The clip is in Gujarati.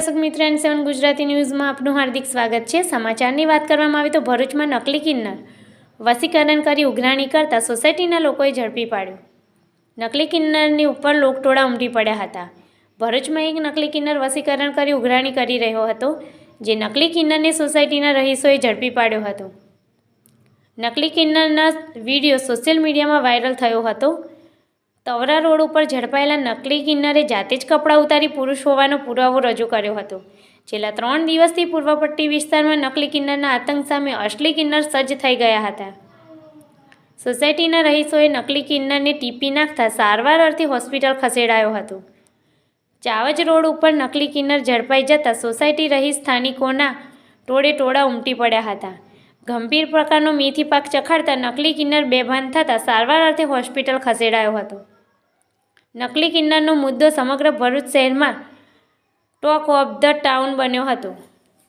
દર્શક મિત્ર N7 ગુજરાતી ન્યૂઝમાં આપનું હાર્દિક સ્વાગત છે। સમાચારની વાત કરવામાં આવે તો ભરૂચમાં નકલી કિન્નર વસીકરણ કરી ઉઘરાણી કરતા સોસાયટીના લોકોએ ઝડપી પાડ્યો। નકલી કિન્નરની ઉપર લોકટોળા ઉમટી પડ્યા હતા। ભરૂચમાં એક નકલી કિન્નર વસીકરણ કરી ઉઘરાણી કરી રહ્યો હતો, જે નકલી કિન્નરને સોસાયટીના રહીશોએ ઝડપી પાડ્યો હતો। નકલી કિન્નરના વિડીયો સોશિયલ મીડિયામાં વાયરલ થયો હતો। તવરા રોડ ઉપર ઝડપાયેલા નકલી કિન્નરે જાતે જ કપડાં ઉતારી પુરુષ હોવાનો પુરાવો રજૂ કર્યો હતો। છેલ્લા 3 દિવસથી પૂર્વપટ્ટી વિસ્તારમાં નકલી કિન્નરના આતંક સામે અસલી કિન્નર સજ્જ થઈ ગયા હતા। સોસાયટીના રહીશોએ નકલી કિન્નરને ટીપી નાખતા સારવાર અર્થે હોસ્પિટલ ખસેડાયો હતો। ચાવજ રોડ ઉપર નકલી કિન્નર ઝડપાઈ જતા સોસાયટી રહીશ સ્થાનિકોના ટોળે ઉમટી પડ્યા હતા। ગંભીર પ્રકારનો મેથી પાક ચખાડતા નકલી કિન્નર બેભાન થતાં સારવાર અર્થે હોસ્પિટલ ખસેડાયો હતો। નકલી કિન્નરનો મુદ્દો સમગ્ર ભરૂચ શહેરમાં ટોક ઓફ ધ ટાઉન બન્યો હતો।